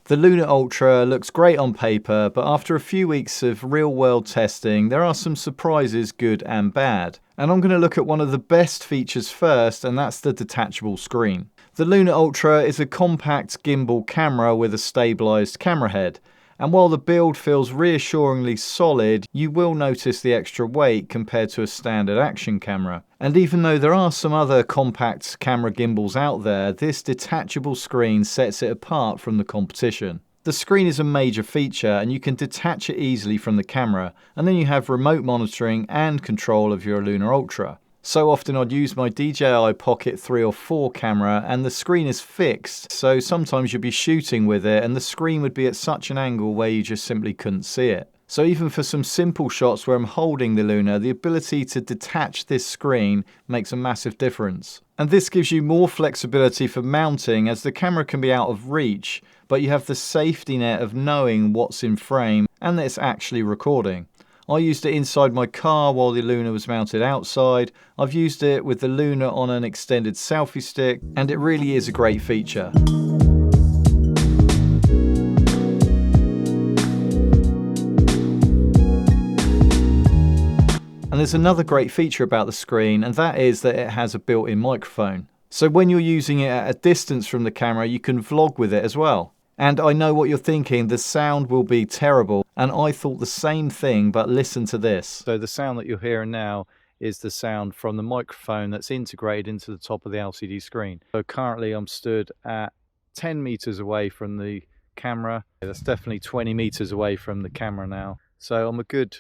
The Luna Ultra looks great on paper, but after a few weeks of real-world testing, there are some surprises, good and bad. And I'm going to look at one of the best features first, and that's the detachable screen. The Luna Ultra is a compact gimbal camera with a stabilised camera head. And while the build feels reassuringly solid, you will notice the extra weight compared to a standard action camera. And even though there are some other compact camera gimbals out there, this detachable screen sets it apart from the competition. The screen is a major feature and you can detach it easily from the camera, and then you have remote monitoring and control of your Luna Ultra. So often I'd use my DJI Pocket 3 or 4 camera and the screen is fixed, so sometimes you'd be shooting with it and the screen would be at such an angle where you just simply couldn't see it. So even for some simple shots where I'm holding the Luna, the ability to detach this screen makes a massive difference. And this gives you more flexibility for mounting, as the camera can be out of reach, but you have the safety net of knowing what's in frame and that it's actually recording. I used it inside my car while the Luna was mounted outside. I've used it with the Luna on an extended selfie stick, and it really is a great feature. And there's another great feature about the screen, and that is that it has a built-in microphone. So when you're using it at a distance from the camera, you can vlog with it as well. And I know what you're thinking, the sound will be terrible. And I thought the same thing, but listen to this. So the sound that you're hearing now is the sound from the microphone that's integrated into the top of the LCD screen. So currently I'm stood at 10 meters away from the camera. That's definitely 20 meters away from the camera now. So I'm a good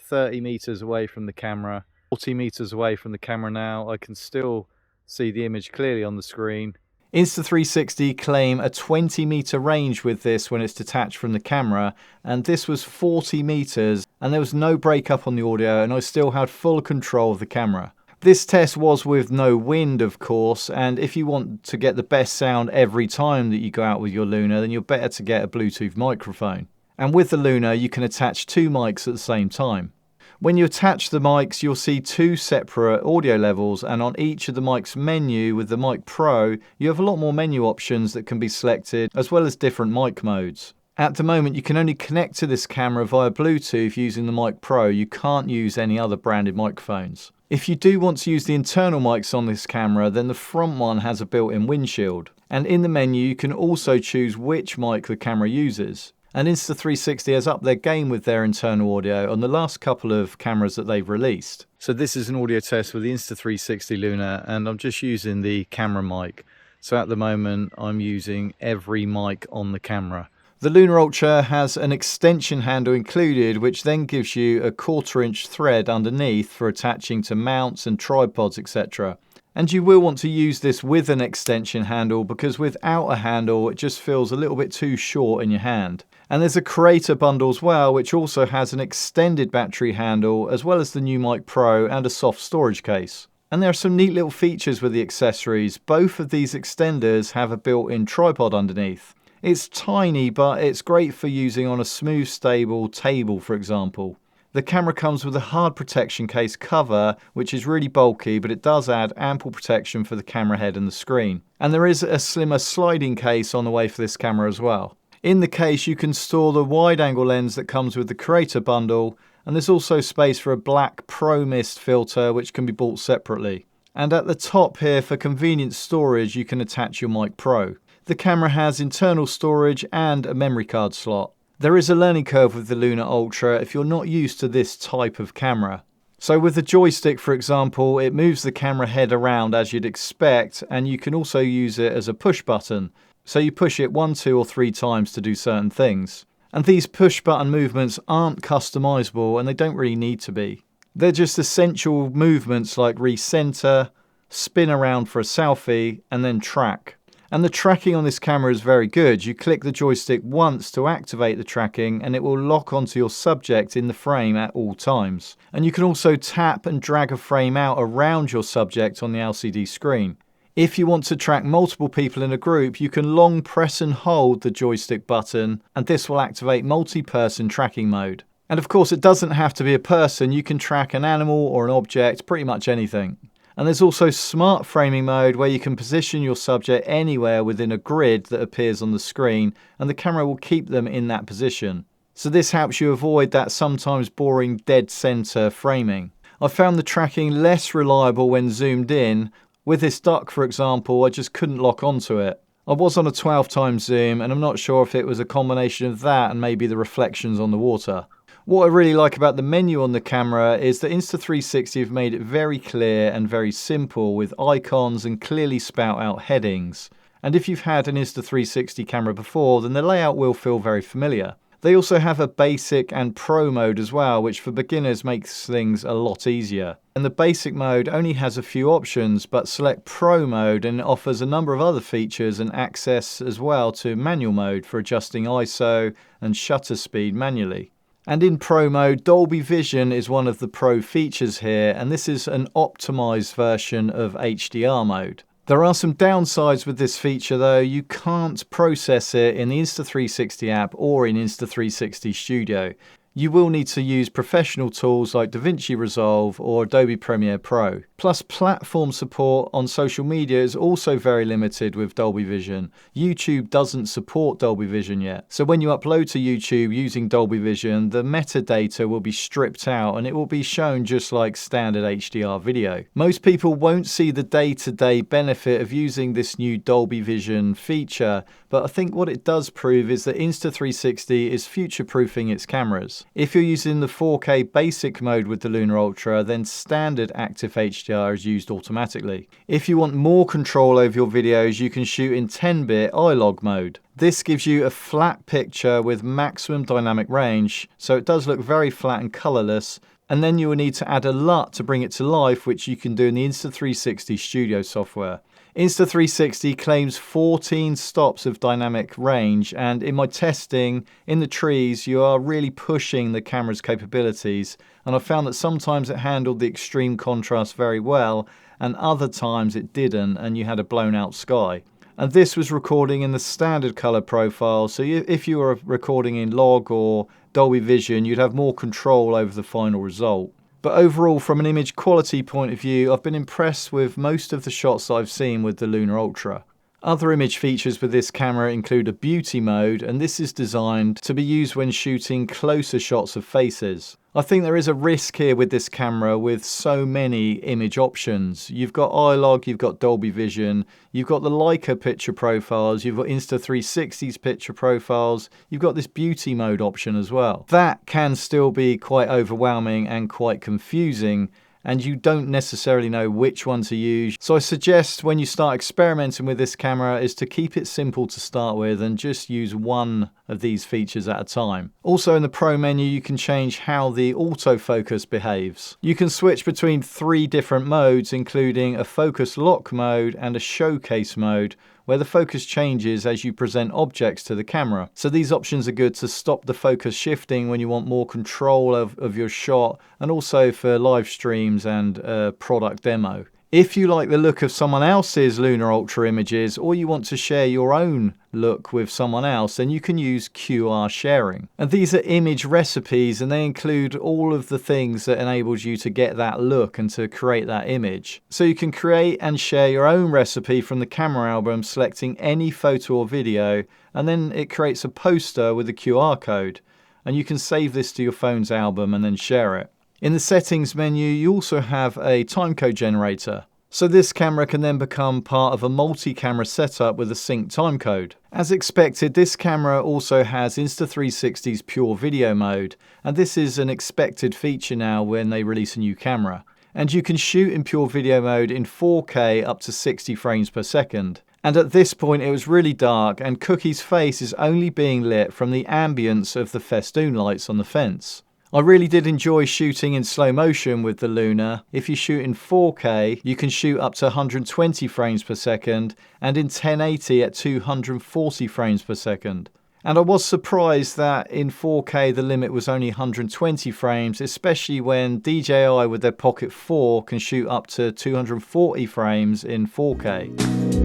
30 meters away from the camera, 40 meters away from the camera now. I can still see the image clearly on the screen. Insta360 claim a 20-meter range with this when it's detached from the camera, and this was 40 meters, and there was no breakup on the audio, and I still had full control of the camera. This test was with no wind, of course, and if you want to get the best sound every time that you go out with your Luna, then you're better to get a Bluetooth microphone. And with the Luna, you can attach 2 mics at the same time. When you attach the mics, you'll see 2 separate audio levels, and on each of the mics menu with the Mic Pro, you have a lot more menu options that can be selected, as well as different mic modes. At the moment, you can only connect to this camera via Bluetooth using the Mic Pro. You can't use any other branded microphones. If you do want to use the internal mics on this camera, then the front one has a built-in windshield. And in the menu, you can also choose which mic the camera uses. And Insta360 has upped their game with their internal audio on the last couple of cameras that they've released. So this is an audio test with the Insta360 Luna, and I'm just using the camera mic. So at the moment, I'm using every mic on the camera. The Luna Ultra has an extension handle included, which then gives you a 1/4-inch thread underneath for attaching to mounts and tripods, etc. And you will want to use this with an extension handle, because without a handle, it just feels a little bit too short in your hand. And there's a creator bundle as well, which also has an extended battery handle, as well as the new Mic Pro and a soft storage case. And there are some neat little features with the accessories. Both of these extenders have a built-in tripod underneath. It's tiny, but it's great for using on a smooth, stable table, for example. The camera comes with a hard protection case cover, which is really bulky, but it does add ample protection for the camera head and the screen. And there is a slimmer sliding case on the way for this camera as well. In the case, you can store the wide-angle lens that comes with the Creator Bundle, and there's also space for a black Pro Mist filter, which can be bought separately. And at the top here, for convenient storage, you can attach your Mic Pro. The camera has internal storage and a memory card slot. There is a learning curve with the Luna Ultra if you're not used to this type of camera. So with the joystick, for example, it moves the camera head around as you'd expect, and you can also use it as a push button. So you push it 1, 2 or 3 times to do certain things. And these push button movements aren't customizable, and they don't really need to be. They're just essential movements like recenter, spin around for a selfie, and then track. And the tracking on this camera is very good. You click the joystick once to activate the tracking, and it will lock onto your subject in the frame at all times. And you can also tap and drag a frame out around your subject on the LCD screen. If you want to track multiple people in a group, you can long press and hold the joystick button, and this will activate multi-person tracking mode. And of course, it doesn't have to be a person. You can track an animal or an object, pretty much anything. And there's also smart framing mode, where you can position your subject anywhere within a grid that appears on the screen, and the camera will keep them in that position. So this helps you avoid that sometimes boring dead center framing. I found the tracking less reliable when zoomed in. With this duck, for example, I just couldn't lock onto it. I was on a 12 times zoom, and I'm not sure if it was a combination of that and maybe the reflections on the water. What I really like about the menu on the camera is that Insta360 have made it very clear and very simple, with icons and clearly spout out headings. And if you've had an Insta360 camera before, then the layout will feel very familiar. They also have a basic and pro mode as well, which for beginners makes things a lot easier. And the basic mode only has a few options, but select pro mode and it offers a number of other features and access as well to manual mode for adjusting ISO and shutter speed manually. And in pro mode, Dolby Vision is one of the pro features here, and this is an optimized version of HDR mode. There are some downsides with this feature though. You can't process it in the Insta360 app or in Insta360 Studio. You will need to use professional tools like DaVinci Resolve or Adobe Premiere Pro. Plus, platform support on social media is also very limited with Dolby Vision. YouTube doesn't support Dolby Vision yet. So when you upload to YouTube using Dolby Vision, the metadata will be stripped out and it will be shown just like standard HDR video. Most people won't see the day-to-day benefit of using this new Dolby Vision feature, but I think what it does prove is that Insta360 is future-proofing its cameras. If you're using the 4K basic mode with the Luna Ultra, then standard active HDR is used automatically. If you want more control over your videos, you can shoot in 10-bit iLog mode. This gives you a flat picture with maximum dynamic range, so it does look very flat and colorless, and then you will need to add a LUT to bring it to life, which you can do in the Insta360 Studio software. Insta360 claims 14 stops of dynamic range, and in my testing in the trees you are really pushing the camera's capabilities, and I found that sometimes it handled the extreme contrast very well and other times it didn't and you had a blown out sky. And this was recording in the standard color profile, so if you were recording in log or Dolby Vision you'd have more control over the final result. But overall, from an image quality point of view, I've been impressed with most of the shots that I've seen with the Luna Ultra. Other image features with this camera include a beauty mode, and this is designed to be used when shooting closer shots of faces. I think there is a risk here with this camera with so many image options. You've got iLog, you've got Dolby Vision, you've got the Leica picture profiles, you've got Insta360's picture profiles, you've got this beauty mode option as well. That can still be quite overwhelming and quite confusing, and you don't necessarily know which one to use. So I suggest when you start experimenting with this camera is to keep it simple to start with and just use one of these features at a time. Also in the Pro menu you can change how the autofocus behaves. You can switch between 3 different modes, including a focus lock mode and a showcase mode, where the focus changes as you present objects to the camera. So these options are good to stop the focus shifting when you want more control of your shot, and also for live streams and product demo. If you like the look of someone else's Luna Ultra images, or you want to share your own look with someone else, then you can use QR sharing. And these are image recipes, and they include all of the things that enables you to get that look and to create that image. So you can create and share your own recipe from the camera album, selecting any photo or video, and then it creates a poster with a QR code. And you can save this to your phone's album and then share it. In the settings menu, you also have a timecode generator. So this camera can then become part of a multi-camera setup with a sync timecode. As expected, this camera also has Insta360's pure video mode, and this is an expected feature now when they release a new camera. And you can shoot in pure video mode in 4K up to 60 frames per second. And at this point it was really dark, and Cookie's face is only being lit from the ambience of the festoon lights on the fence. I really did enjoy shooting in slow motion with the Luna. If you shoot in 4K, you can shoot up to 120 frames per second, and in 1080 at 240 frames per second. And I was surprised that in 4K the limit was only 120 frames, especially when DJI with their Pocket 4 can shoot up to 240 frames in 4K.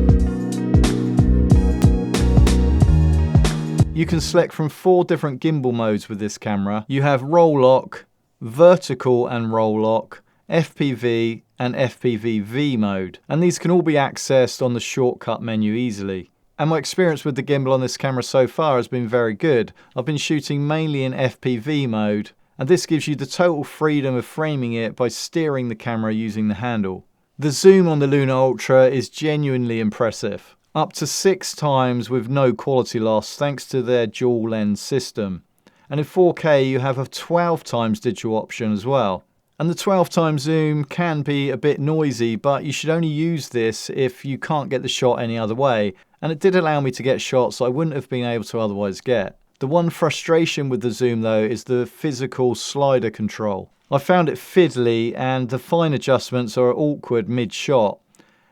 You can select from 4 different gimbal modes with this camera. You have roll lock, vertical and roll lock, FPV, and FPV-V mode, and these can all be accessed on the shortcut menu easily. And my experience with the gimbal on this camera so far has been very good. I've been shooting mainly in FPV mode, and this gives you the total freedom of framing it by steering the camera using the handle. The zoom on the Luna Ultra is genuinely impressive, up to 6 times with no quality loss thanks to their dual lens system. And in 4K you have a 12 times digital option as well. And the 12 times zoom can be a bit noisy, but you should only use this if you can't get the shot any other way. And it did allow me to get shots I wouldn't have been able to otherwise get. The one frustration with the zoom though is the physical slider control. I found it fiddly and the fine adjustments are awkward mid-shot.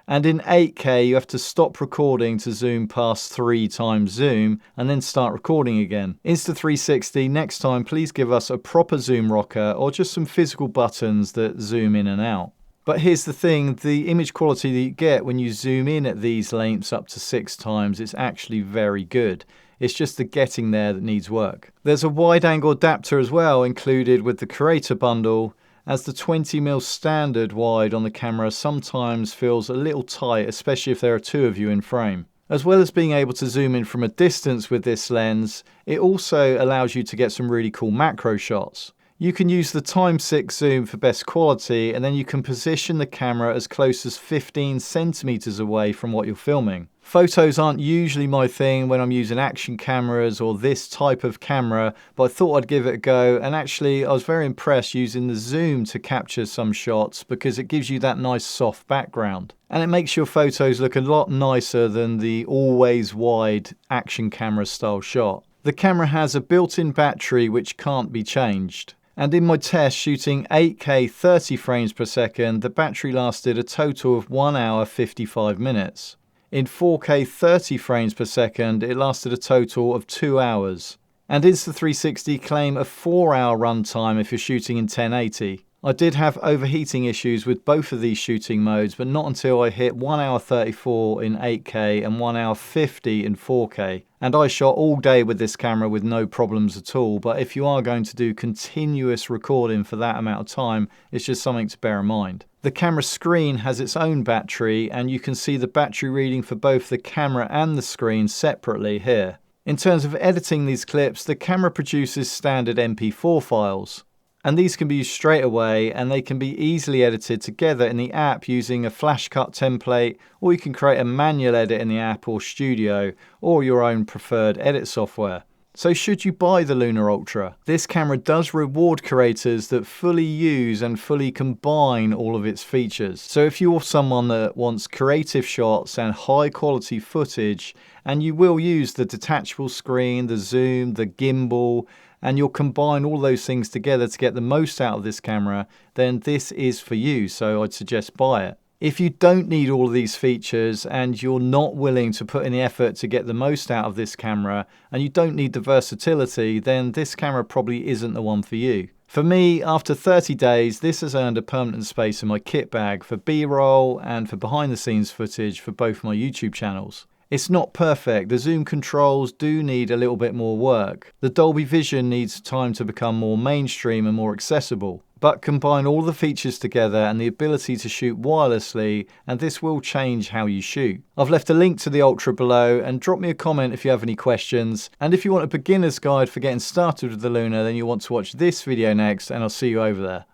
And in 8K you have to stop recording to zoom past 3 times zoom and then start recording again. Insta360, next time please give us a proper zoom rocker or just some physical buttons that zoom in and out. But here's the thing, the image quality that you get when you zoom in at these lengths up to 6 times is actually very good. It's just the getting there that needs work. There's a wide angle adapter as well included with the creator bundle, as the 20mm standard wide on the camera sometimes feels a little tight, especially if there are 2 of you in frame. As well as being able to zoom in from a distance with this lens, it also allows you to get some really cool macro shots. You can use the x6 zoom for best quality, and then you can position the camera as close as 15 centimeters away from what you're filming. Photos aren't usually my thing when I'm using action cameras or this type of camera, but I thought I'd give it a go, and actually I was very impressed using the zoom to capture some shots because it gives you that nice soft background. And it makes your photos look a lot nicer than the always wide action camera style shot. The camera has a built-in battery which can't be changed. And in my test shooting 8K 30 frames per second, the battery lasted a total of 1 hour 55 minutes. In 4K 30 frames per second, it lasted a total of 2 hours. And Insta360 claim a 4-hour runtime if you're shooting in 1080. I did have overheating issues with both of these shooting modes, but not until I hit 1 hour 34 in 8K and 1 hour 50 in 4K. And I shot all day with this camera with no problems at all, but if you are going to do continuous recording for that amount of time, it's just something to bear in mind. The camera screen has its own battery, and you can see the battery reading for both the camera and the screen separately here. In terms of editing these clips, the camera produces standard MP4 files. And these can be used straight away, and they can be easily edited together in the app using a flash cut template, or you can create a manual edit in the app or Studio, or your own preferred edit software. So should you buy the Luna Ultra? This camera does reward creators that fully use and fully combine all of its features. So if you're someone that wants creative shots and high quality footage, and you will use the detachable screen, the zoom, the gimbal, and you'll combine all those things together to get the most out of this camera, then this is for you, so I'd suggest buy it. If you don't need all of these features and you're not willing to put in the effort to get the most out of this camera, and you don't need the versatility, then this camera probably isn't the one for you. For me, after 30 days, this has earned a permanent space in my kit bag for B-roll and for behind the scenes footage for both my YouTube channels. It's not perfect, the zoom controls do need a little bit more work. The Dolby Vision needs time to become more mainstream and more accessible. But combine all the features together and the ability to shoot wirelessly, and this will change how you shoot. I've left a link to the Ultra below, and drop me a comment if you have any questions. And if you want a beginner's guide for getting started with the Luna, then you'll want to watch this video next, and I'll see you over there.